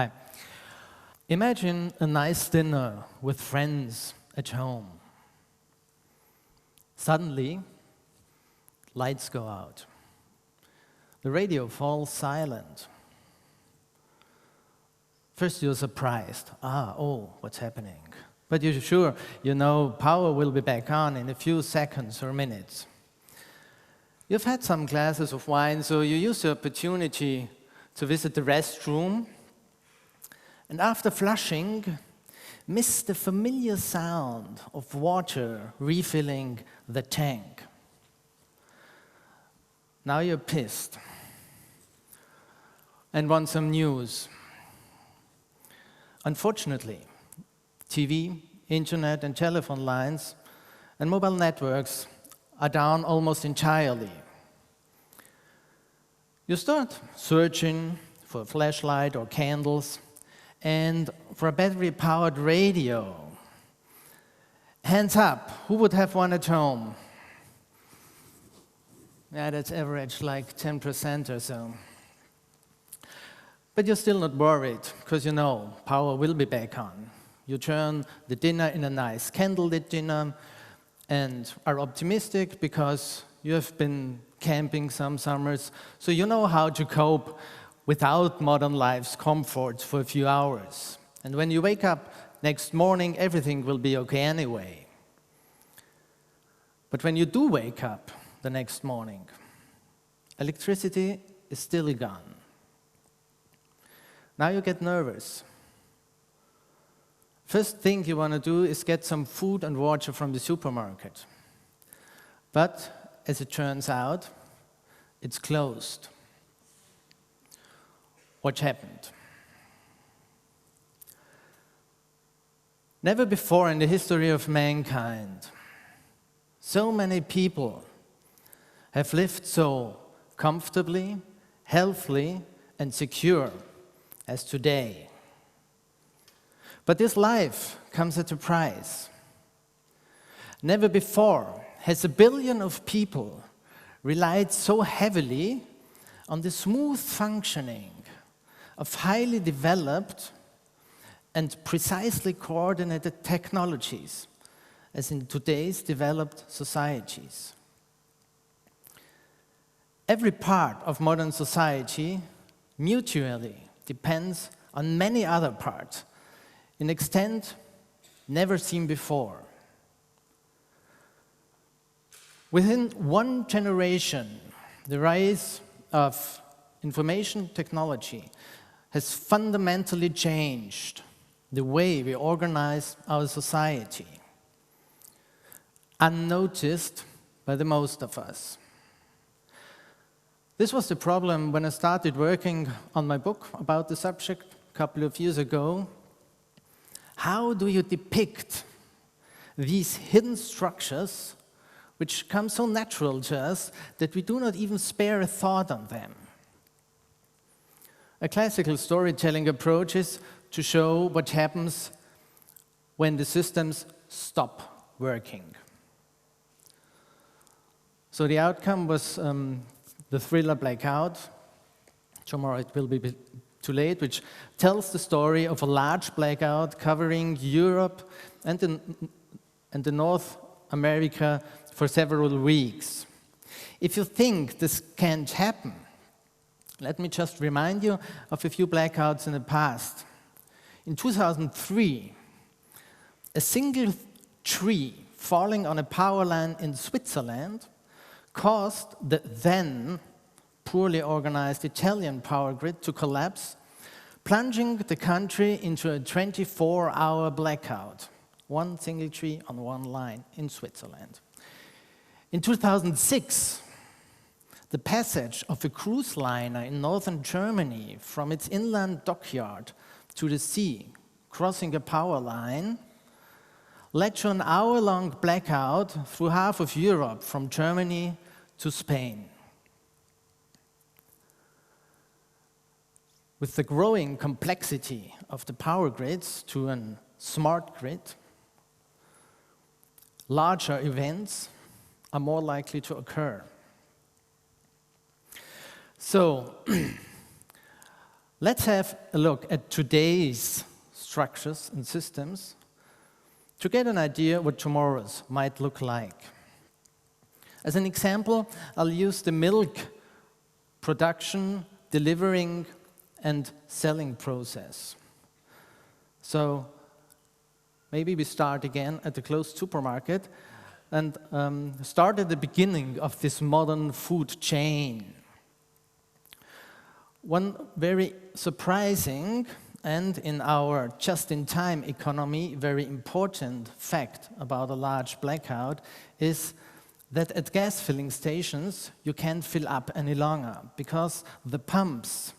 Hi. Imagine a nice dinner with friends at home. Suddenly, lights go out. The radio falls silent. First you're surprised. What's happening? But you're sure you know power will be back on in a few seconds or minutes. You've had some glasses of wine, so you use the opportunity to visit the restroom, and after flushing, miss the familiar sound of water refilling the tank. Now you're pissed and want some news. Unfortunately, TV, internet, and telephone lines and mobile networks are down almost entirely. You start searching for a flashlight or candles and for a battery-powered radio. Hands up, who would have one at home? Yeah, that's average, like 10% or so. But you're still not worried, because you know power will be back on. You turn the dinner in a nice candlelit dinner and are optimistic because you have been camping some summers, so you know how to cope without modern life's comforts for a few hours. And when you wake up next morning, everything will be okay anyway. But when you do wake up the next morning, electricity is still gone. Now you get nervous. First thing you want to do is get some food and water from the supermarket. But as it turns out, it's closed. What happened? Never before in the history of mankind, so many people have lived so comfortably, healthily, and secure as today. But this life comes at a price. Never before has 1 billion of people relied so heavily on the smooth functioning of highly developed and precisely coordinated technologies as in today's developed societies. Every part of modern society mutually depends on many other parts in extent never seen before. Within one generation, the rise of information technology has fundamentally changed the way we organize our society, unnoticed by the most of us. This was the problem when I started working on my book about the subject a couple of years ago. How do you depict these hidden structures which come so natural to us that we do not even spare a thought on them? A classical storytelling approach is to show what happens when the systems stop working. So the outcome was the thriller Blackout, tomorrow it will be too late, which tells the story of a large blackout covering Europe and the North America for several weeks. If you think this can't happen, let me just remind you of a few blackouts in the past. In 2003, a single tree falling on a power line in Switzerland caused the then poorly organized Italian power grid to collapse, plunging the country into a 24-hour blackout. One single tree on one line in Switzerland. In 2006, the passage of a cruise liner in northern Germany from its inland dockyard to the sea, crossing a power line, led to an hour-long blackout through half of Europe, from Germany to Spain. With the growing complexity of the power grids to a smart grid, larger events are more likely to occur. So, Let's have a look at today's structures and systems to get an idea what tomorrow's might look like. As an example, I'll use the milk production, delivering, and selling process. So maybe we start again at the closed supermarket and start at the beginning of this modern food chain. One very surprising and in our just-in-time economy very important fact about a large blackout is that at gas filling stations you can't fill up any longer because the pumps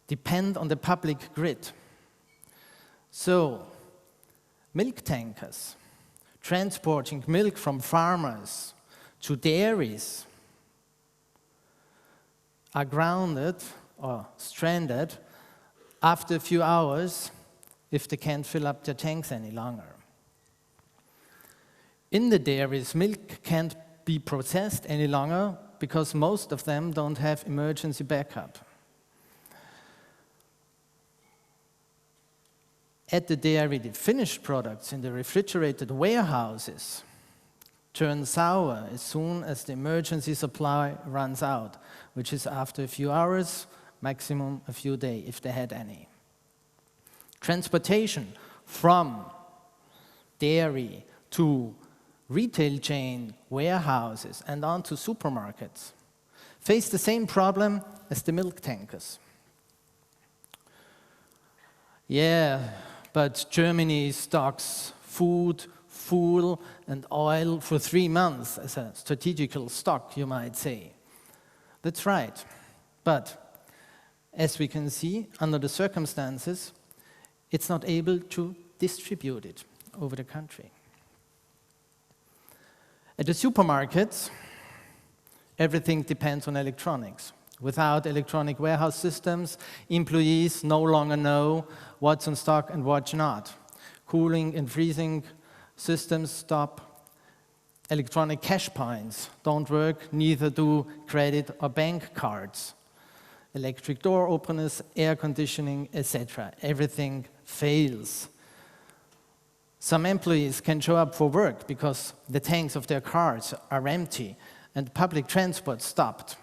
depend on the public grid. So, milk tankers transporting milk from farmers to dairies are grounded or stranded after a few hours if they can't fill up their tanks any longer. In the dairies, milk can't be processed any longer because most of them don't have emergency backup. At the dairy, the finished products in the refrigerated warehouses turn sour as soon as the emergency supply runs out, which is after a few hours, maximum a few days, if they had any. Transportation from dairy to retail chain warehouses and on to supermarkets face the same problem as the milk tankers. Yeah, but Germany stocks food, fuel, and oil for 3 months as a strategical stock, you might say. That's right. But as we can see, under the circumstances, it's not able to distribute it over the country. At the supermarkets, everything depends on electronics. Without electronic warehouse systems, employees no longer know what's in stock and what's not. Cooling and freezing systems stop. Electronic cash points don't work, neither do credit or bank cards. Electric door openers, air conditioning, etc. Everything fails. Some employees can show up for work because the tanks of their cars are empty and public transport stopped.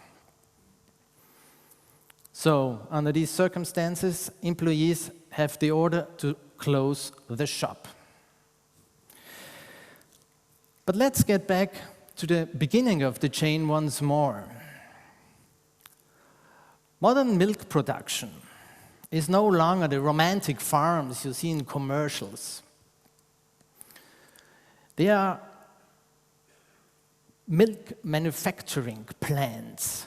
So, under these circumstances, employees have the order to close the shop. But let's get back to the beginning of the chain once more. Modern milk production is no longer the romantic farms you see in commercials. They are milk manufacturing plants,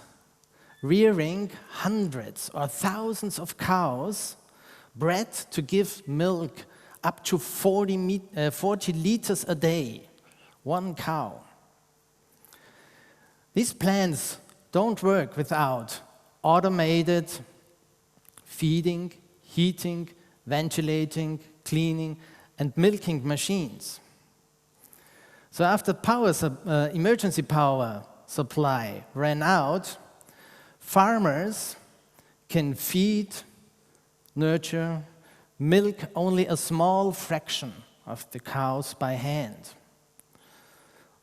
rearing hundreds or thousands of cows, bred to give milk up to 40 liters a day, one cow. These plants don't work without automated feeding, heating, ventilating, cleaning, and milking machines. So after emergency power supply ran out, farmers can feed, nurture, milk only a small fraction of the cows by hand.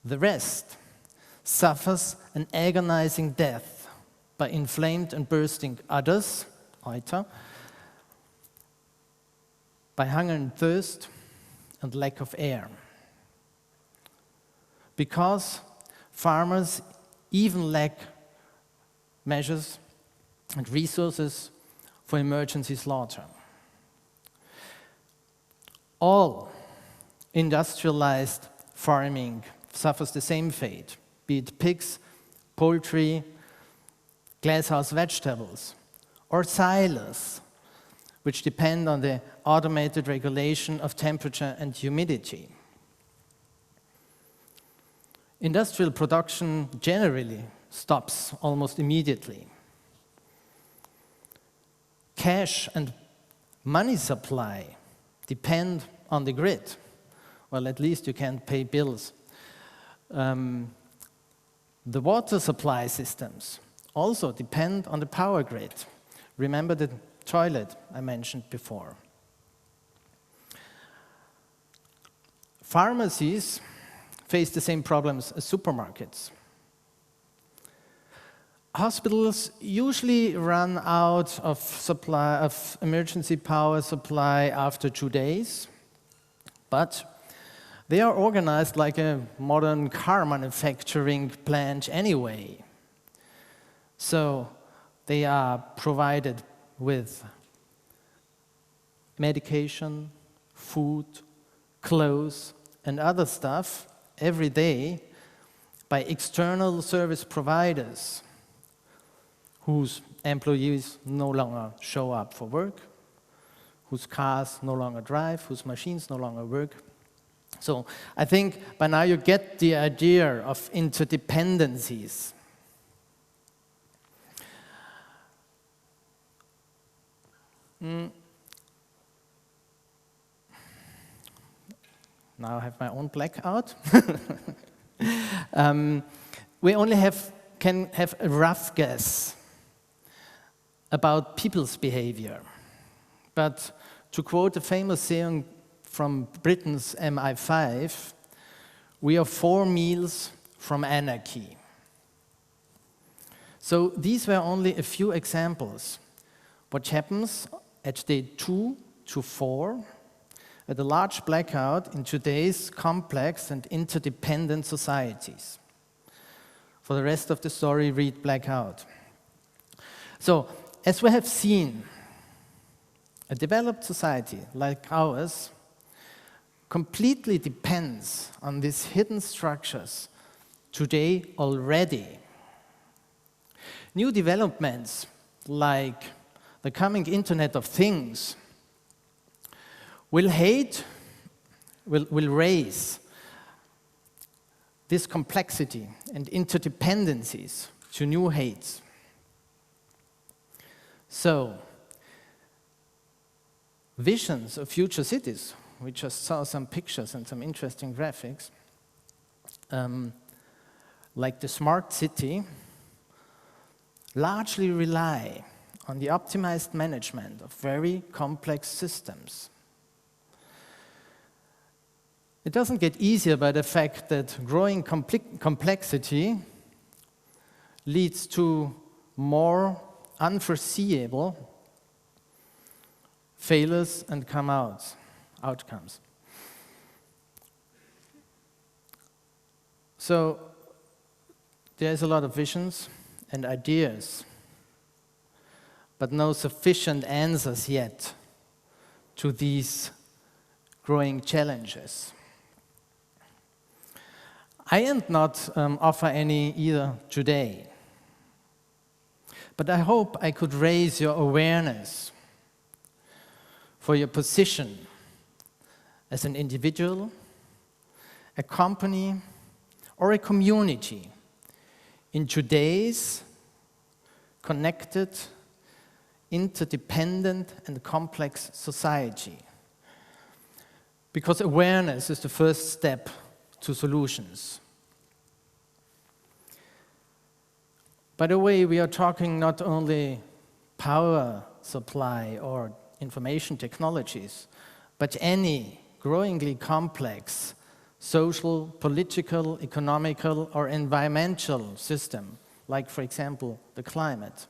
The rest suffers an agonizing death by inflamed and bursting udders, Euter, by hunger and thirst and lack of air. Because farmers even lack measures and resources for emergency slaughter. All industrialized farming suffers the same fate, be it pigs, poultry, glasshouse vegetables, or silos, which depend on the automated regulation of temperature and humidity. Industrial production generally stops almost immediately. Cash and money supply depend on the grid. Well, at least you can't pay bills. The water supply systems also depend on the power grid. Remember the toilet I mentioned before. Pharmacies face the same problems as supermarkets. Hospitals usually run out of supply of emergency power supply after 2 days, but they are organized like a modern car manufacturing plant anyway. So they are provided with medication, food, clothes, and other stuff every day by external service providers whose employees no longer show up for work, whose cars no longer drive, whose machines no longer work. So I think by now you get the idea of interdependencies. Now I have my own blackout. We only can have a rough guess about people's behavior. But to quote a famous saying from Britain's MI5, we are 4 meals from anarchy. So these were only a few examples. What happens at day 2 to 4 at a large blackout in today's complex and interdependent societies. For the rest of the story, read Blackout. So, as we have seen, a developed society like ours completely depends on these hidden structures today already. New developments like the coming Internet of Things will raise this complexity and interdependencies to new heights. So, visions of future cities, we just saw some pictures and some interesting graphics, like the smart city, largely rely on the optimized management of very complex systems. It doesn't get easier by the fact that growing complexity leads to more unforeseeable failures and outcomes. So there's a lot of visions and ideas, but no sufficient answers yet to these growing challenges. I am not offer any either today, but I hope I could raise your awareness for your position as an individual, a company, or a community in today's connected, interdependent, and complex society. Because awareness is the first step to solutions. By the way, we are talking not only power supply or information technologies, but any growingly complex social, political, economical, or environmental system, like, for example, the climate.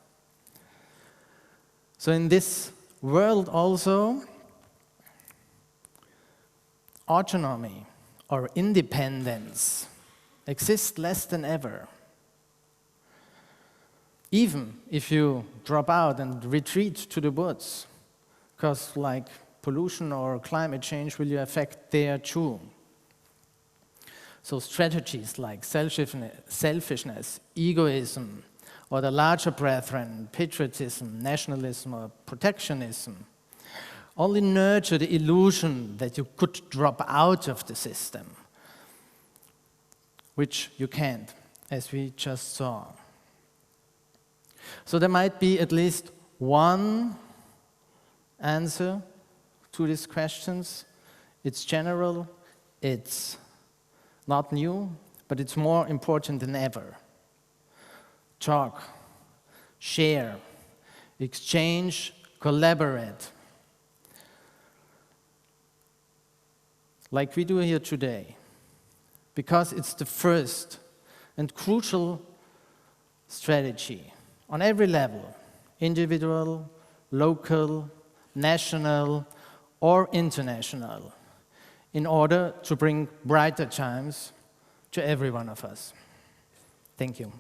So in this world also, autonomy or independence exists less than ever. Even if you drop out and retreat to the woods, because like pollution or climate change will affect there too. So strategies like selfishness, egoism, or the larger brethren, patriotism, nationalism, or protectionism, only nurture the illusion that you could drop out of the system, which you can't, as we just saw. So there might be at least one answer to these questions. It's general, it's not new, but it's more important than ever. Talk, share, exchange, collaborate, like we do here today, because it's the first and crucial strategy on every level, individual, local, national, or international, in order to bring brighter times to every one of us. Thank you.